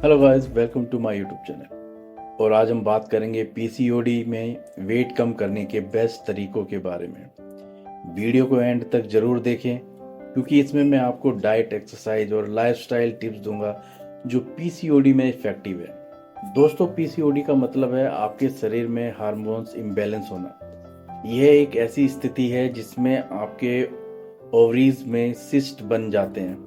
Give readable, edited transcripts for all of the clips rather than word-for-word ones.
Hello guys, welcome to my YouTube channel. और आज हम बात करेंगे पीसीओडी में वेट कम करने के बेस्ट तरीकों के बारे में। वीडियो को एंड तक जरूर देखें क्योंकि इसमें मैं आपको डाइट, एक्सरसाइज और लाइफस्टाइल टिप्स दूंगा जो पीसीओडी में इफेक्टिव है। दोस्तों, पीसीओडी का मतलब है आपके शरीर में हार्मोन्स इम्बैलेंस होना। यह एक ऐसी स्थिति है जिसमें आपके ओवरीज में सिस्ट बन जाते हैं।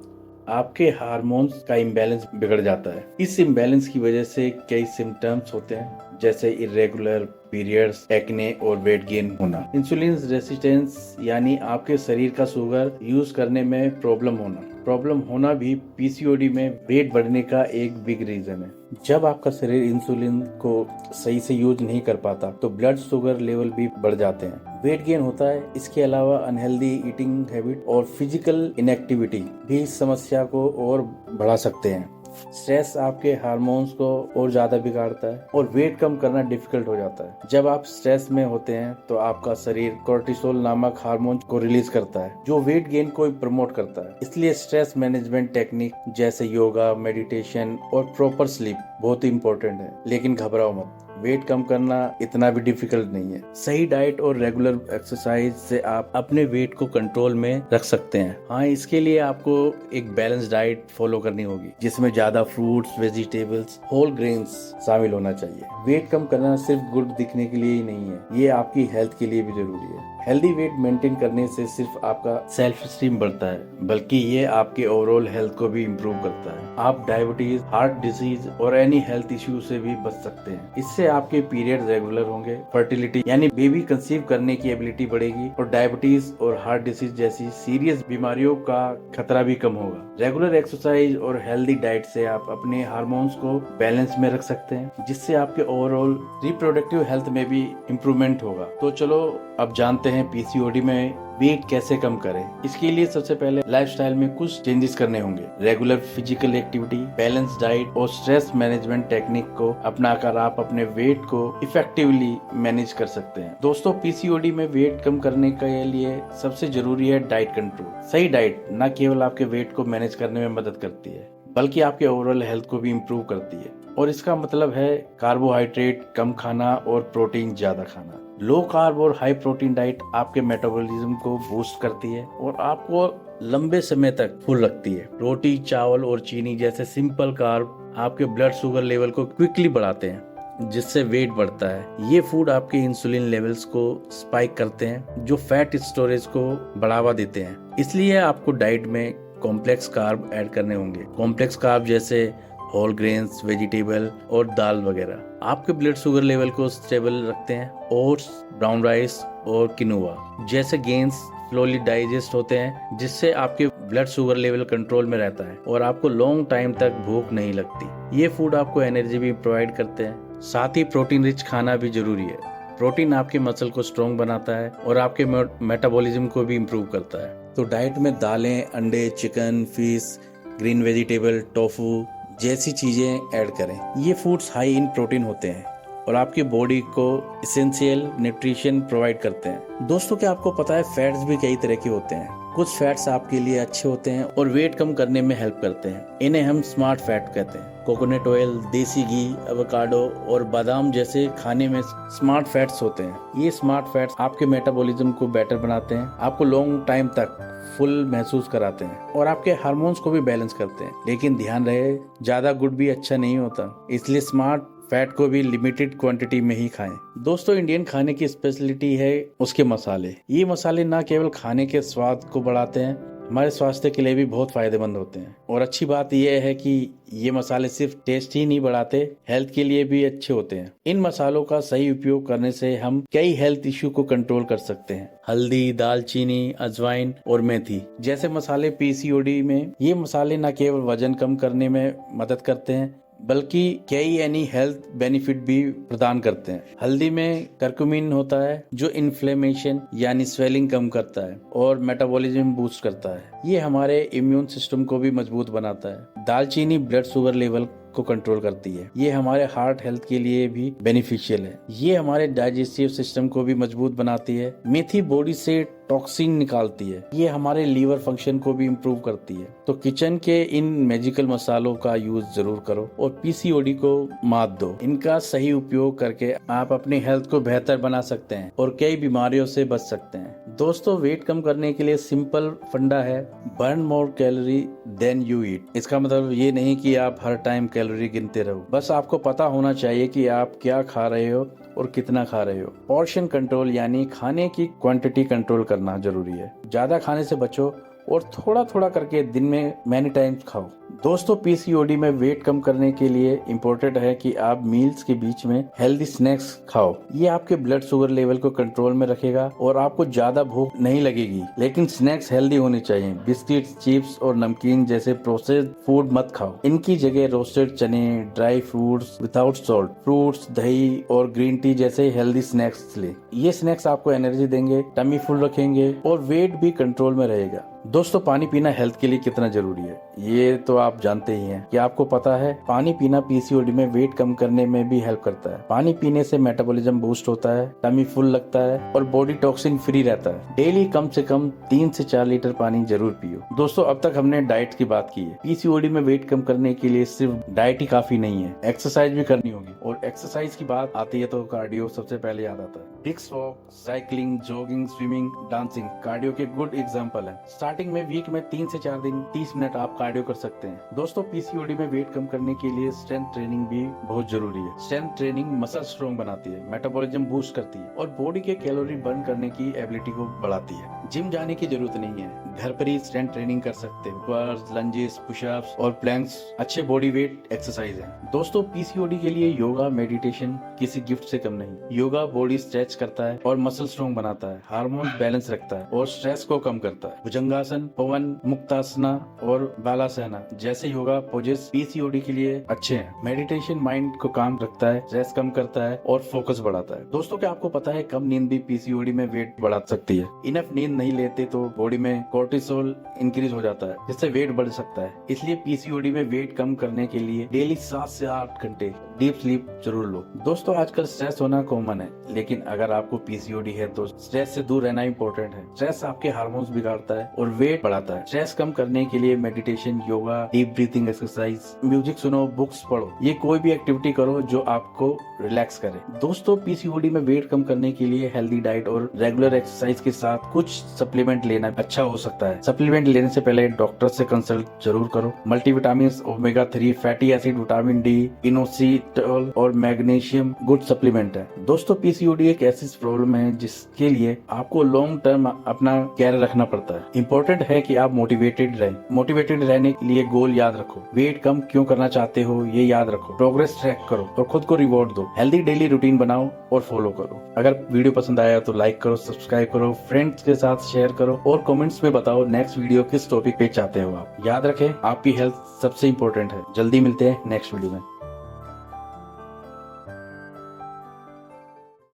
आपके हार्मोन्स का इम्बैलेंस बिगड़ जाता है। इस इम्बैलेंस की वजह से कई सिम्टम्स होते हैं जैसे इरेगुलर पीरियड्स, एक्ने और वेट गेन होना। इंसुलिन रेसिस्टेंस यानी आपके शरीर का शुगर यूज करने में प्रॉब्लम होना भी पीसीओडी में वेट बढ़ने का एक बिग रीजन है। जब आपका शरीर इंसुलिन को सही से यूज नहीं कर पाता तो ब्लड शुगर लेवल भी बढ़ जाते हैं, वेट गेन होता है। इसके अलावा अनहेल्दी ईटिंग हैबिट और फिजिकल इनएक्टिविटी भी इस समस्या को और बढ़ा सकते हैं। स्ट्रेस आपके हार्मोन्स को और ज्यादा बिगाड़ता है और वेट कम करना डिफिकल्ट हो जाता है। जब आप स्ट्रेस में होते हैं तो आपका शरीर कोर्टिसोल नामक हार्मोन को रिलीज करता है जो वेट गेन को प्रमोट करता है। इसलिए स्ट्रेस मैनेजमेंट टेक्निक जैसे योगा, मेडिटेशन और प्रॉपर स्लीप बहुत इंपॉर्टेंट है। लेकिन घबराओ मत, वेट कम करना इतना भी डिफिकल्ट नहीं है। सही डाइट और रेगुलर एक्सरसाइज से आप अपने वेट को कंट्रोल में रख सकते हैं। हाँ, इसके लिए आपको एक बैलेंस डाइट फॉलो करनी होगी जिसमें ज्यादा फ्रूट्स, वेजिटेबल्स, होल ग्रेन्स शामिल होना चाहिए। वेट कम करना सिर्फ गुड दिखने के लिए ही नहीं है, ये आपकी हेल्थ के लिए भी जरूरी है। हेल्दी वेट मेंटेन करने से सिर्फ आपका सेल्फ स्टीम बढ़ता है बल्कि ये आपके ओवरऑल हेल्थ को भी इम्प्रूव करता है। आप डायबिटीज, हार्ट डिजीज और एनी हेल्थ इश्यू से भी बच सकते हैं। इससे आपके पीरियड रेगुलर होंगे, फर्टिलिटी यानी बेबी कंसीव करने की एबिलिटी बढ़ेगी और डायबिटीज और हार्ट डिजीज जैसी सीरियस बीमारियों का खतरा भी कम होगा। रेगुलर एक्सरसाइज और हेल्दी डाइट से आप अपने हार्मोन्स को बैलेंस में रख सकते हैं जिससे आपके ओवरऑल रिप्रोडक्टिव हेल्थ में भी इम्प्रूवमेंट होगा। तो चलो अब जानते हैं पीसीओडी में वेट कैसे कम करें। इसके लिए सबसे पहले लाइफस्टाइल में कुछ चेंजेस करने होंगे। Regular physical activity, balance diet और स्ट्रेस मैनेजमेंट टेक्निक को अपनाकर आप अपने वेट को इफेक्टिवली मैनेज कर सकते हैं। दोस्तों, पीसीओडी में वेट कम करने के लिए सबसे जरूरी है डाइट कंट्रोल। सही डाइट न केवल आपके वेट को मैनेज करने में मदद करती है बल्कि आपके ओवरऑल हेल्थ को भी इम्प्रूव करती है। और इसका मतलब है कार्बोहाइड्रेट कम खाना और प्रोटीन ज्यादा खाना। लो कार्ब और हाई प्रोटीन डाइट आपके मेटाबॉलिज्म को बूस्ट करती है और आपको लंबे समय तक फुल रखती है। रोटी, चावल और चीनी जैसे सिंपल कार्ब आपके ब्लड शुगर लेवल को क्विकली बढ़ाते हैं जिससे वेट बढ़ता है। ये फूड आपके इंसुलिन लेवल्स को स्पाइक करते हैं जो फैट स्टोरेज को बढ़ावा देते हैं। इसलिए आपको डाइट में कॉम्प्लेक्स कार्ब ऐड करने होंगे। कॉम्प्लेक्स कार्ब जैसे होल ग्रेन्स, वेजिटेबल और दाल वगैरह आपके ब्लड शुगर लेवल को स्टेबल रखते हैं। ओट्स, ब्राउन राइस और किनोआ जैसे गेन्स स्लोली डाइजेस्ट होते हैं जिससे आपके ब्लड शुगर लेवल कंट्रोल में रहता है और आपको लॉन्ग टाइम तक भूख नहीं लगती। ये फूड आपको एनर्जी भी प्रोवाइड करते हैं। साथ ही प्रोटीन रिच खाना भी जरूरी है। प्रोटीन आपके मसल को स्ट्रॉन्ग बनाता है और आपके मेटाबॉलिज्म को भी इम्प्रूव करता है। तो डाइट में दालें, अंडे, chicken, fish, green vegetable, tofu जैसी चीजें ऐड करें। ये फूड्स हाई इन प्रोटीन होते हैं और आपकी बॉडी को एसेंशियल न्यूट्रिशन प्रोवाइड करते हैं। दोस्तों, क्या आपको पता है फैट्स भी कई तरह के होते हैं। कुछ फैट्स आपके लिए अच्छे होते हैं और वेट कम करने में हेल्प करते हैं। इन्हें हम स्मार्ट फैट कहते हैं। कोकोनट ऑयल, देसी घी, एवोकाडो और बादाम जैसे खाने में स्मार्ट फैट्स होते हैं। ये स्मार्ट फैट्स आपके मेटाबॉलिज्म को बेटर बनाते हैं, आपको लॉन्ग टाइम तक फुल महसूस कराते हैं और आपके हार्मोन्स को भी बैलेंस करते हैं। लेकिन ध्यान रहे, ज्यादा गुड भी अच्छा नहीं होता, इसलिए स्मार्ट फैट को भी लिमिटेड क्वांटिटी में ही खाएं। दोस्तों, इंडियन खाने की स्पेशलिटी है उसके मसाले। ये मसाले न केवल खाने के स्वाद को बढ़ाते हैं, हमारे स्वास्थ्य के लिए भी बहुत फायदेमंद होते हैं। और अच्छी बात यह है कि ये मसाले सिर्फ टेस्ट ही नहीं बढ़ाते, हेल्थ के लिए भी अच्छे होते हैं। इन मसालों का सही उपयोग करने से हम कई हेल्थ इश्यू को कंट्रोल कर सकते हैं। हल्दी, दालचीनी, अजवाइन और मेथी जैसे मसाले पीसीओडी में। ये मसाले न केवल वजन कम करने में मदद करते हैं बल्कि कई एनी हेल्थ बेनिफिट भी प्रदान करते हैं। हल्दी में करक्यूमिन होता है जो इन्फ्लेमेशन यानी स्वेलिंग कम करता है और मेटाबॉलिज्म बूस्ट करता है। ये हमारे इम्यून सिस्टम को भी मजबूत बनाता है। दालचीनी ब्लड शुगर लेवल को कंट्रोल करती है। ये हमारे हार्ट हेल्थ के लिए भी बेनिफिशियल है। ये हमारे डाइजेस्टिव सिस्टम को भी मजबूत बनाती है। मेथी बॉडी से टॉक्सिन निकालती है। ये हमारे लीवर फंक्शन को भी इम्प्रूव करती है। तो किचन के इन मैजिकल मसालों का यूज जरूर करो और पीसीओडी को मात दो। इनका सही उपयोग करके आप अपनी हेल्थ को बेहतर बना सकते हैं और कई बीमारियों से बच सकते हैं। दोस्तों, वेट कम करने के लिए सिंपल फंडा है, burn more calorie than you eat. इसका मतलब ये नहीं कि आप हर टाइम कैलोरी गिनते रहो, बस आपको पता होना चाहिए कि आप क्या खा रहे हो और कितना खा रहे हो। पोर्शन कंट्रोल यानी खाने की क्वांटिटी कंट्रोल करना जरूरी है। ज्यादा खाने से बचो और थोड़ा थोड़ा करके दिन में मैनी टाइम्स खाओ। दोस्तों, पीसीओडी में वेट कम करने के लिए इम्पोर्टेंट है कि आप मील्स के बीच में हेल्दी स्नैक्स खाओ। ये आपके ब्लड शुगर लेवल को कंट्रोल में रखेगा और आपको ज्यादा भूख नहीं लगेगी। लेकिन स्नैक्स हेल्दी होने चाहिए। बिस्किट्स, चिप्स और नमकीन जैसे प्रोसेस्ड फूड मत खाओ। इनकी जगह रोस्टेड चने, dry fruits without salt, fruits, दही और ग्रीन टी जैसे हेल्दी स्नैक्स ले। ये स्नैक्स आपको एनर्जी देंगे, टमी फुल रखेंगे और वेट भी कंट्रोल में रहेगा। दोस्तों, पानी पीना हेल्थ के लिए कितना जरूरी है ये तो आप जानते ही हैं। क्या आपको पता है पानी पीना पीसीओडी में वेट कम करने में भी हेल्प करता है। पानी पीने से मेटाबॉलिज्म बूस्ट होता है, टमी फुल लगता है और बॉडी टॉक्सिन फ्री रहता है। डेली कम से कम 3 से 4 लीटर पानी जरूर पियो। दोस्तों, अब तक हमने डाइट की बात की है। पीसीओडी में वेट कम करने के लिए सिर्फ डाइट ही काफी नहीं है, एक्सरसाइज भी करनी होगी। और एक्सरसाइज की बात आती है तो कार्डियो सबसे पहले याद आता है। Brisk walk, cycling, jogging, swimming, dancing cardio के गुड एग्जाम्पल है। स्टार्टिंग में वीक में 3 से 4 दिन 30 मिनट आप कार्डियो कर सकते हैं। दोस्तों, पीसीओडी में वेट कम करने के लिए स्ट्रेंथ ट्रेनिंग भी बहुत जरूरी है। स्ट्रेंथ ट्रेनिंग मसल स्ट्रॉन्ग बनाती है, मेटाबॉलिज्म बूस्ट करती है और बॉडी के कैलोरी बर्न करने की एबिलिटी को बढ़ाती है। जिम जाने की जरूरत नहीं है, घर पर ही स्ट्रेंथ ट्रेनिंग कर सकते हैं। बर्स, लंजेस, पुशअप्स और प्लैंक्स अच्छे बॉडी वेट एक्सरसाइज है। दोस्तों, पीसीओडी के लिए योगा, मेडिटेशन किसी गिफ्ट से कम नहीं। योगा बॉडी स्ट्रेच करता है और मसल स्ट्रॉन्ग बनाता है, हार्मोन बैलेंस रखता है और स्ट्रेस को कम करता है। भुजंगासन, पवन मुक्तासना और बालासना जैसे योगा पोजेस पीसीओडी के लिए अच्छे हैं। मेडिटेशन माइंड को काम रखता है, स्ट्रेस कम करता है और फोकस बढ़ाता है। दोस्तों, क्या आपको पता है कम नींद भी पीसीओडी में वेट बढ़ा सकती है। इनफ नींद नहीं लेते तो बॉडी में कोर्टिसोल इंक्रीज हो जाता है, जिससे वेट बढ़ सकता है। इसलिए पीसीओडी में वेट कम करने के लिए डेली 7 से 8 घंटे डीप स्लीप जरूर लो। दोस्तों, आजकल स्ट्रेस होना कॉमन है, लेकिन अगर आपको पीसीओडी है तो स्ट्रेस से दूर रहना इम्पोर्टेंट है। स्ट्रेस आपके हार्मोन्स बिगाड़ता है और वेट बढ़ाता है। स्ट्रेस कम करने के लिए meditation, yoga, deep breathing exercise, music सुनो, बुक्स पढ़ो। ये कोई भी एक्टिविटी करो जो आपको रिलैक्स करे। दोस्तों, पीसीओडी में वेट कम करने के लिए हेल्दी डाइट और रेगुलर एक्सरसाइज के साथ कुछ सप्लीमेंट लेना अच्छा हो सकता है। सप्लीमेंट लेने से पहले डॉक्टर से कंसल्ट जरूर करो। Multivitamin, omega 3 fatty acid, vitamin D, inositol और मैग्नीशियम गुड सप्लीमेंट है। दोस्तों, पीसीओडी एक ऐसी प्रॉब्लम है जिसके लिए आपको लॉन्ग टर्म अपना केयर रखना पड़ता है। इम्पोर्टेंट है कि आप मोटिवेटेड रहें। मोटिवेटेड रहने के लिए गोल याद रखो। वेट कम क्यों करना चाहते हो ये याद रखो। प्रोग्रेस ट्रैक करो और खुद को रिवॉर्ड दो। हेल्दी डेली रूटीन बनाओ और फॉलो करो। अगर वीडियो पसंद आया तो लाइक करो, सब्सक्राइब करो, फ्रेंड्स के साथ शेयर करो और कमेंट्स में बताओ नेक्स्ट वीडियो किस टॉपिक पे चाहते हो आप। याद रखें, आपकी हेल्थ सबसे इम्पोर्टेंट है। जल्दी मिलते हैं नेक्स्ट वीडियो में।